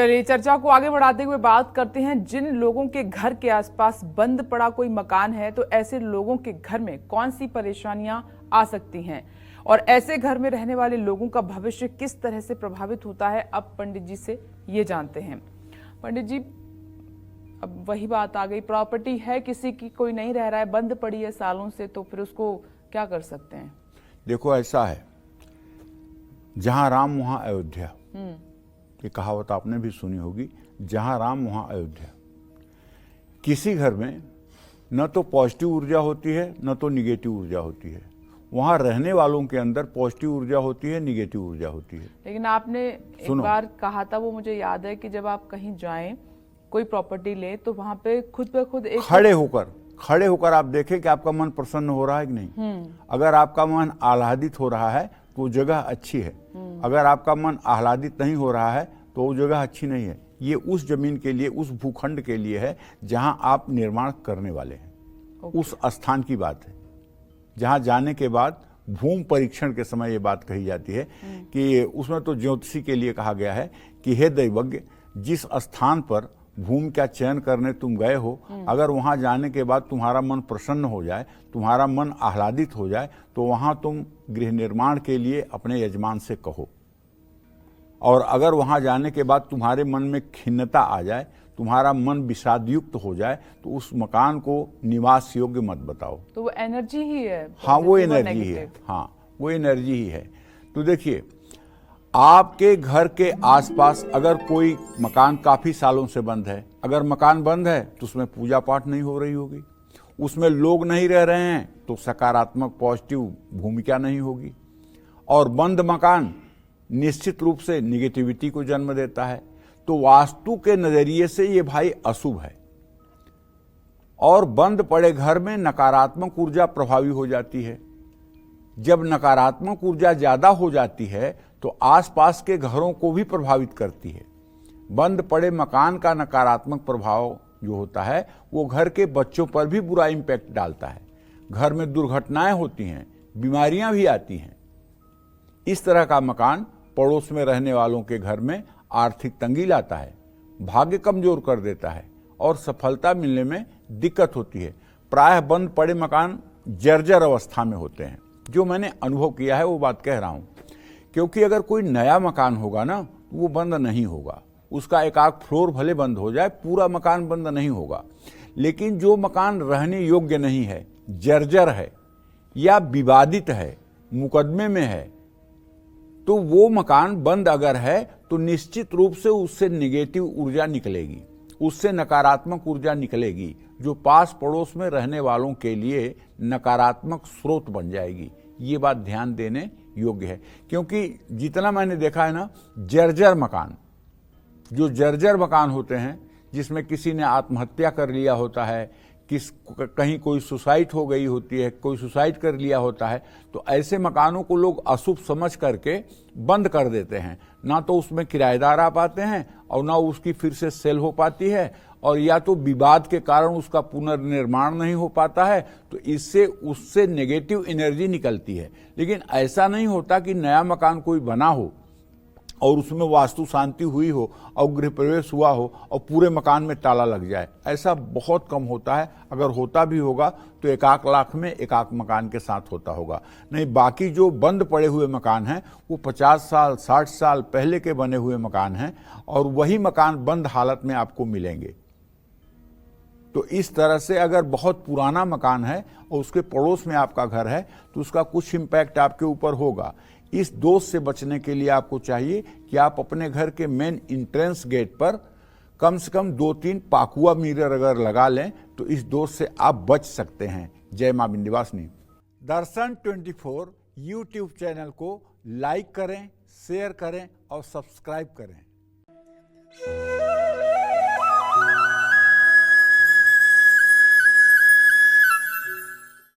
चलिए चर्चा को आगे बढ़ाते हुए बात करते हैं, जिन लोगों के घर के आसपास बंद पड़ा कोई मकान है तो ऐसे लोगों के घर में कौन सी परेशानियां आ सकती हैं और ऐसे घर में रहने वाले लोगों का भविष्य किस तरह से प्रभावित होता है। अब पंडित जी से ये जानते हैं। पंडित जी, अब वही बात आ गई, प्रॉपर्टी है किसी की, कोई नहीं रह रहा है, बंद पड़ी है सालों से, तो फिर उसको क्या कर सकते हैं? देखो, ऐसा है, जहां राम वहां अयोध्या, ये कहावत आपने भी सुनी होगी, जहां राम वहां अयोध्या। किसी घर में न तो पॉजिटिव ऊर्जा होती है न तो निगेटिव ऊर्जा होती है। वहां रहने वालों के अंदर पॉजिटिव ऊर्जा होती है, निगेटिव ऊर्जा होती है। लेकिन आपने एक बार कहा था, वो मुझे याद है, कि जब आप कहीं जाएं, कोई प्रॉपर्टी ले, तो वहां पे खुद ब खुद एक खड़े होकर आप देखें कि आपका मन प्रसन्न हो रहा है कि नहीं। अगर आपका मन आह्लादित हो रहा है तो वो जगह अच्छी है, अगर आपका मन आह्लादित नहीं हो रहा है तो वो जगह अच्छी नहीं है। ये उस जमीन के लिए, उस भूखंड के लिए है जहां आप निर्माण करने वाले हैं। उस स्थान की बात है जहां जाने के बाद भूमि परीक्षण के समय ये बात कही जाती है कि उसमें तो ज्योतिषी के लिए कहा गया है कि हे दैवज्ञ, जिस स्थान पर भूमि का चयन करने तुम गए हो, अगर वहां जाने के बाद तुम्हारा मन प्रसन्न हो जाए, तुम्हारा मन आह्लादित हो जाए, तो वहां तुम गृह निर्माण के लिए अपने यजमान से कहो। और अगर वहां जाने के बाद तुम्हारे मन में खिन्नता आ जाए, तुम्हारा मन विषादयुक्त हो जाए, तो उस मकान को निवास योग्य मत बताओ। तो वो एनर्जी ही है। हाँ, वो एनर्जी ही है। हाँ, वो एनर्जी ही है। तो देखिए, आपके घर के आसपास अगर कोई मकान काफी सालों से बंद है, अगर मकान बंद है तो उसमें पूजा पाठ नहीं हो रही होगी, उसमें लोग नहीं रह रहे हैं तो सकारात्मक पॉजिटिव भूमिका नहीं होगी। और बंद मकान निश्चित रूप से निगेटिविटी को जन्म देता है। तो वास्तु के नजरिए से ये भाई अशुभ है। और बंद पड़े घर में नकारात्मक ऊर्जा प्रभावी हो जाती है। जब नकारात्मक ऊर्जा ज्यादा हो जाती है तो आसपास के घरों को भी प्रभावित करती है। बंद पड़े मकान का नकारात्मक प्रभाव जो होता है वो घर के बच्चों पर भी बुरा इंपैक्ट डालता है। घर में दुर्घटनाएं होती हैं, बीमारियां भी आती हैं। इस तरह का मकान पड़ोस में रहने वालों के घर में आर्थिक तंगी लाता है, भाग्य कमजोर कर देता है और सफलता मिलने में दिक्कत होती है। प्रायः बंद पड़े मकान जर्जर अवस्था में होते हैं। जो मैंने अनुभव किया है वो बात कह रहा हूं, क्योंकि अगर कोई नया मकान होगा ना, वो बंद नहीं होगा। उसका एक आध फ्लोर भले बंद हो जाए, पूरा मकान बंद नहीं होगा। लेकिन जो मकान रहने योग्य नहीं है, जर्जर है या विवादित है, मुकदमे में है, तो वो मकान बंद अगर है तो निश्चित रूप से उससे नेगेटिव ऊर्जा निकलेगी, उससे नकारात्मक ऊर्जा निकलेगी, जो पास पड़ोस में रहने वालों के लिए नकारात्मक स्रोत बन जाएगी। ये बात ध्यान देने योग्य है, क्योंकि जितना मैंने देखा है ना, जर्जर मकान, जो जर्जर मकान होते हैं, जिसमें किसी ने आत्महत्या कर लिया होता है, कहीं कोई सुसाइड हो गई होती है, कोई सुसाइड कर लिया होता है, तो ऐसे मकानों को लोग अशुभ समझ करके बंद कर देते हैं। ना तो उसमें किराएदार आ पाते हैं और ना उसकी फिर से सेल हो पाती है, और या तो विवाद के कारण उसका पुनर्निर्माण नहीं हो पाता है, तो इससे उससे नेगेटिव एनर्जी निकलती है। लेकिन ऐसा नहीं होता कि नया मकान कोई बना हो और उसमें वास्तु शांति हुई हो और गृह प्रवेश हुआ हो और पूरे मकान में ताला लग जाए। ऐसा बहुत कम होता है। अगर होता भी होगा तो 1 लाख में 1 मकान के साथ होता होगा। नहीं, बाकी जो बंद पड़े हुए मकान हैं वो 50 साल 60 साल पहले के बने हुए मकान हैं, और वही मकान बंद हालत में आपको मिलेंगे। तो इस तरह से अगर बहुत पुराना मकान है और उसके पड़ोस में आपका घर है तो उसका कुछ इम्पैक्ट आपके ऊपर होगा। इस दोष से बचने के लिए आपको चाहिए कि आप अपने घर के मेन एंट्रेंस गेट पर कम से कम 2-3 पाकुआ मिरर अगर लगा लें तो इस दोष से आप बच सकते हैं। जय मां विंध्यवासिनी। दर्शन 24 यूट्यूब चैनल को लाइक करें, शेयर करें और सब्सक्राइब करें।